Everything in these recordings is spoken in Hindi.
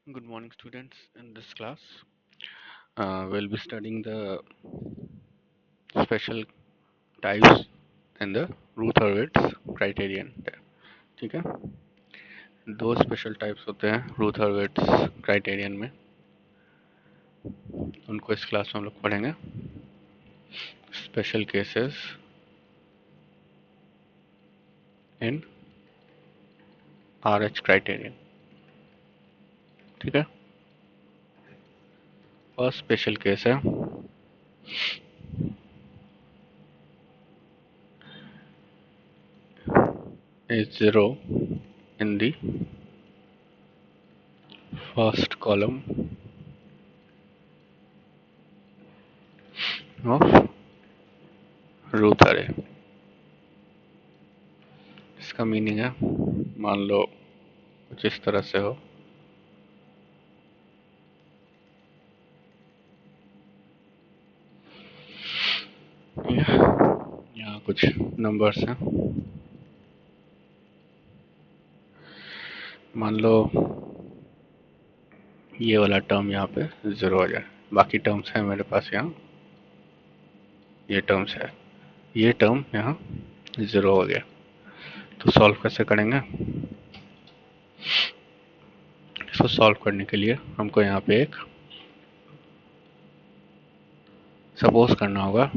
Good morning, students. In this class, we'll be studying the special types and the Rutherford's criterion. ठीक है, दो स्पेशल टाइप्स होते हैं रूथरविट्स क्राइटेरियन में, उनको इस क्लास में हम लोग पढ़ेंगे. Special cases in RH criterion. ठीक है, फर्स्ट स्पेशल केस है is 0 in the first column of Ruth array. इसका मीनिंग है, मान लो कुछ इस तरह से हो, यहाँ कुछ नंबर्स हैं, मान लो ये वाला टर्म यहाँ पे 0 हो जाए, बाकी टर्म्स हैं मेरे पास यहाँ, ये टर्म्स है, ये टर्म यहाँ 0 हो गया. तो सॉल्व कैसे करेंगे? इसको सॉल्व करने के लिए हमको यहाँ पे एक सपोज करना होगा.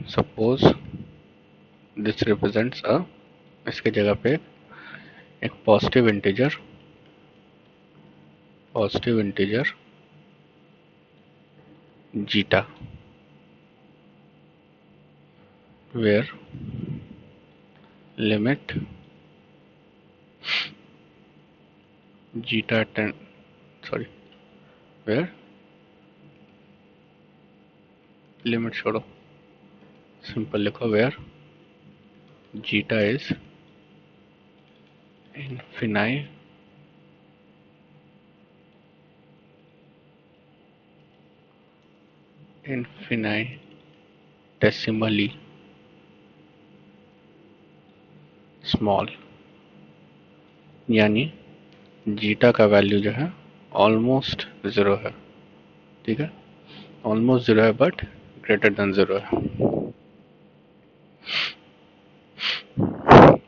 सपोज दिस रिप्रेजेंट्स अ, इसके जगह पे एक positive integer zeta, where limit zeta tend sorry where limit छोड़ो, सिंपल लिखो, where zeta is infinitesimally small, यानी जीटा का वैल्यू जो है ऑलमोस्ट 0 है. ठीक है, ऑलमोस्ट 0 है बट ग्रेटर देन 0 है.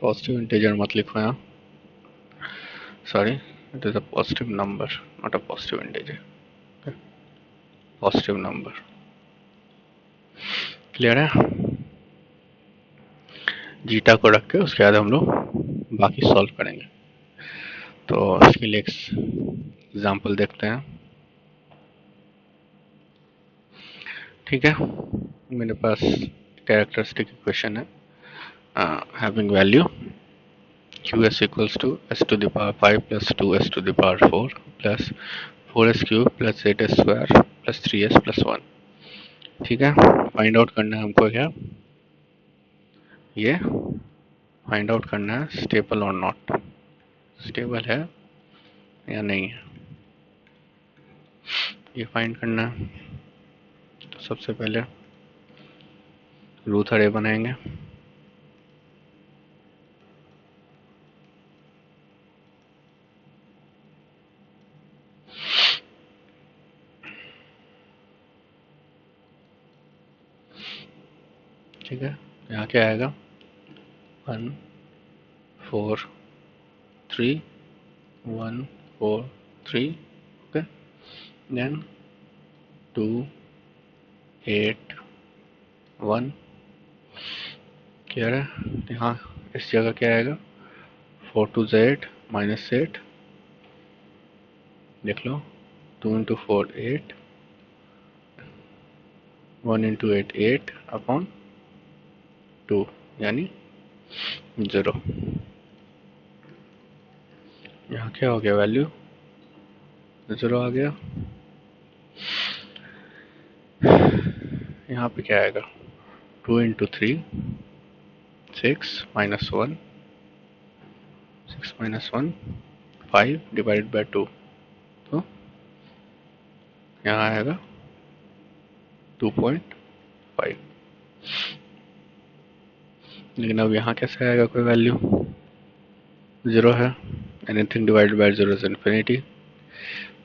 पॉजिटिव इंटीजर मत लिखो यहाँ, sorry, it is a positive number not a positive integer. Positive number, clear है? जीटा को रख के उसके बाद हम लोग बाकी सॉल्व करेंगे. तो इसके लिए एग्जाम्पल देखते हैं. ठीक है, मेरे पास कैरेक्टरिस्टिक इक्वेशन है, having value qs equals to s to the power 5 plus 2s to the power 4 plus 4s cube plus 8s square plus 3s plus 1. ठीक है, फाइंड आउट करना है हमको, क्या ये फाइंड आउट करना है स्टेबल और नॉट, स्टेबल है या नहीं है, ये फाइंड करना है. तो सबसे पहले रूथ अरे बनाएंगे. ठीक है, यहाँ क्या आएगा, 1 4 3 1 4 3, ओके, देन 2 8 1, क्या है यहाँ, इस जगह क्या आएगा, 4 2 8 -8, देख लो, 2 into 4 8, 1 into 8 8 अपॉन 2, यानी 0. यहाँ क्या हो गया, वैल्यू 0 आ गया. यहाँ पे क्या आएगा, 2 into 3 6 -1, 6 -1 5 डिवाइडेड बाय 2, तो यहाँ आएगा 2.5. लेकिन अब यहाँ कैसे आएगा, कोई वैल्यू 0 है, anything divided by 0 is infinity.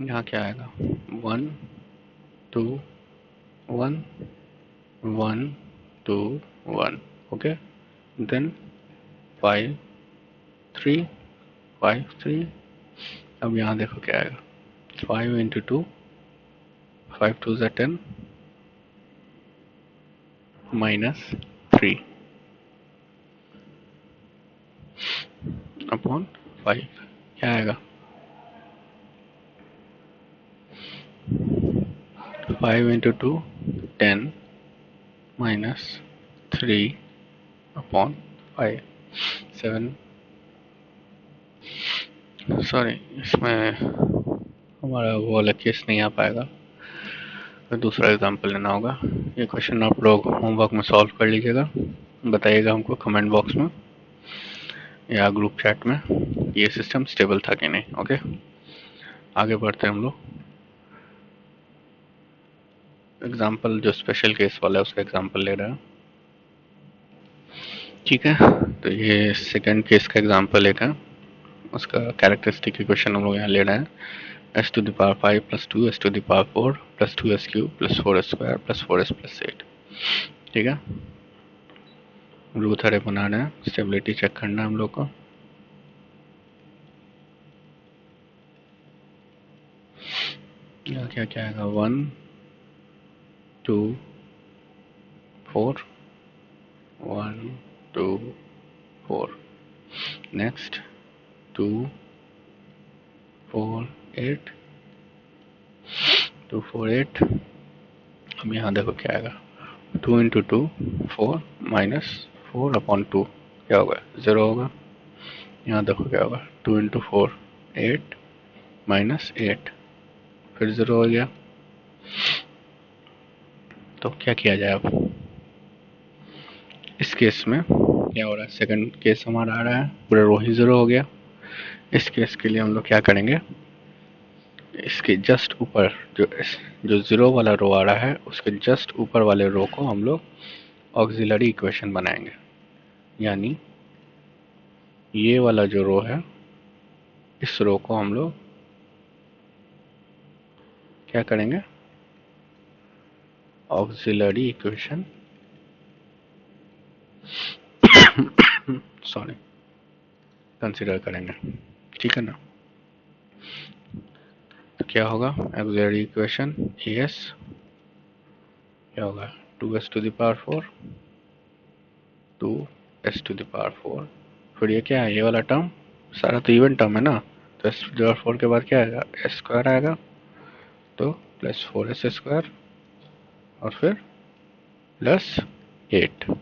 यहाँ क्या आएगा 1 2 1 1 2 1 ओके देन 5 3 5 3 अब यहाँ देखो क्या आएगा 5 into 2 5 2 is 10 minus 3 upon 5 क्या आएगा 5 into 2 10 minus 3 upon 5 7 सॉरी इसमें हमारा वो वाला केस नहीं आ पाएगा तो दूसरा एग्जांपल लेना होगा। ये क्वेश्चन आप लोग होमवर्क में सॉल्व कर लीजिएगा, बताइएगा हमको कमेंट बॉक्स में या ग्रुप चैट में ये सिस्टम स्टेबल था कि नहीं। ओके आगे बढ़ते हैं हम लोग। एग्जांपल जो स्पेशल केस वाला है उसका एग्जांपल ले रहे हैं, ठीक है। तो ये सेकंड केस का एग्जांपल एक है, उसका कैरेक्टरिस्टिक इक्वेशन हम लोग यहाँ ले रहे हैं s to the power 5 plus 2 s to the power 4 plus 2s cube plus 4s square plus 4s plus 8, ठीक है। रूथ अरे बनाना है, स्टेबिलिटी चेक करना है हम लोग को। यहाँ क्या क्या आएगा 1 2 4 1 2 4 नेक्स्ट 2 4 8 2 4 8। अब यहाँ देखो क्या आएगा 2 into 2 4 minus 4 upon 2 क्या होगा 0 होगा। यहाँ देखो क्या होगा 2 into 4 8 minus 8 फिर 0 हो गया। तो क्या किया जाए अब इस केस में क्या हो रहा है, सेकंड केस हमारा आ रहा है पूरा रो ही 0 हो गया। इस केस के लिए हम लोग क्या करेंगे, इसके जस्ट ऊपर जो 0 वाला रो आ रहा है उसके जस्ट ऊपर वाले रो को हम लोग ऑक्सिलरी इक्वेशन बनाएंगे, यानी ये वाला जो रो है इस रो को हम लोग क्या करेंगे ऑक्सिलरी इक्वेशन सॉरी कंसीडर करेंगे, ठीक है ना। तो क्या होगा ऑक्सिलरी इक्वेशन एस क्या होगा 2s to the power 4 2s to the power 4 फिर ये क्या है ये वाला टर्म सारा तो इवन टर्म है ना, तो s to the power 4 के बाद क्या आएगा s स्क्वायर आएगा तो प्लस 4s स्क्वायर और फिर प्लस 8।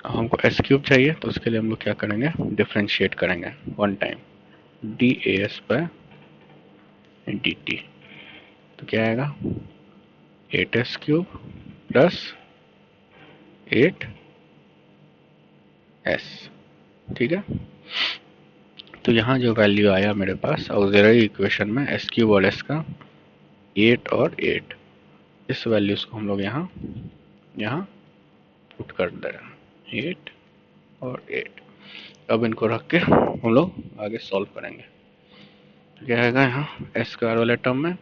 हमको s क्यूब चाहिए तो उसके लिए हम लोग क्या करेंगे डिफरेंशिएट करेंगे one time das by dt। तो क्या आएगा 8s क्यूब प्लस 8s, ठीक है। तो यहाँ जो वैल्यू आया मेरे पास ऑक्सिलरी इक्वेशन में s क्यूब और s का 8 और 8, इस वैल्यूज को हम लोग यहाँ पुट कर दे रहे हैं 8 और 8। अब इनको रख के हम लोग आगे सॉल्व करेंगे। तो क्या आएगा यहाँ s स्क्वायर वाले टर्म में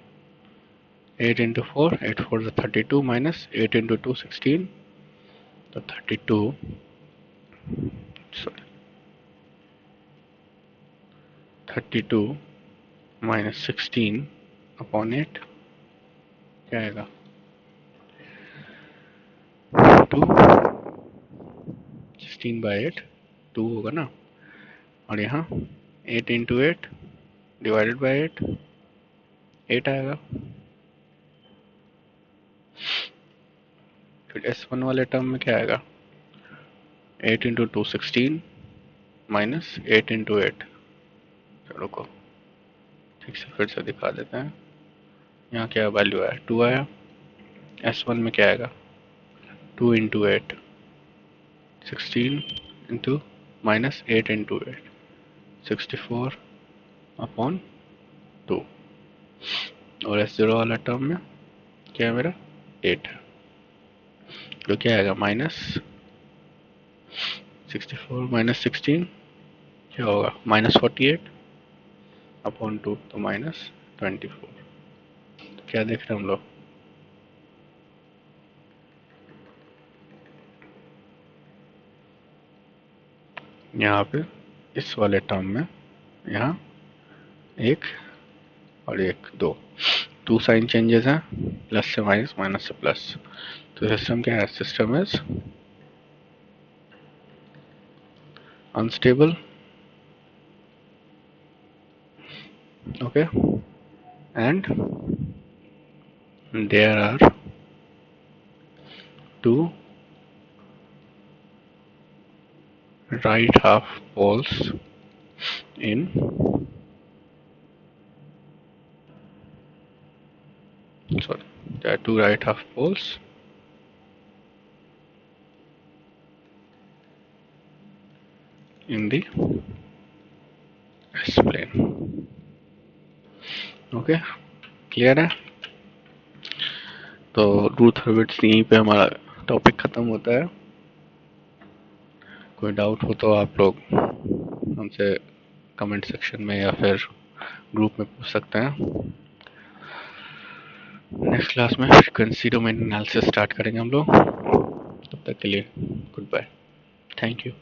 8 into 4 8 4 is 32 minus 8 into 2 16 तो 32 sorry 32 minus 16 upon 8 क्या आएगा 2 16 by 8 2 होगा ना, और यहाँ 8 into 8 divided by 8 8 आएगा। फिर s1 वाले टर्म में क्या आएगा 8 into 2 16 minus 8 into 8। चलो को ठीक से फिर से दिखा देते हैं। यहाँ क्या वैल्यू आया 2 आया, s1 में क्या आएगा 2 into 8 16 into minus 8 into 8 64 upon 2, और s0 वाला टर्म में क्या है मेरा 8 है, तो क्या आएगा माइनस 64 माइनस 16 क्या होगा माइनस 48 अपॉन 2 तो माइनस 24। क्या देख रहे हैं हम लोग? यहाँ पे इस वाले टर्म में यहाँ एक और एक, दो साइन चेंजेस हैं, प्लस से माइनस, माइनस से प्लस। तो सिस्टम क्या है? System is unstable, okay, and there are two right half poles in there are two right half poles in the S plane। Okay, clear है? तो रूट हर्विट्स यहीं पे हमारा टॉपिक खत्म होता है। कोई डाउट हो तो आप लोग हमसे कमेंट सेक्शन में या फिर ग्रुप में पूछ सकते हैं। नेक्स्ट क्लास में फ्रीक्वेंसी डोमेन एनालिसिस स्टार्ट करेंगे हम लोग। तब तक के लिए गुड बाय, थैंक यू।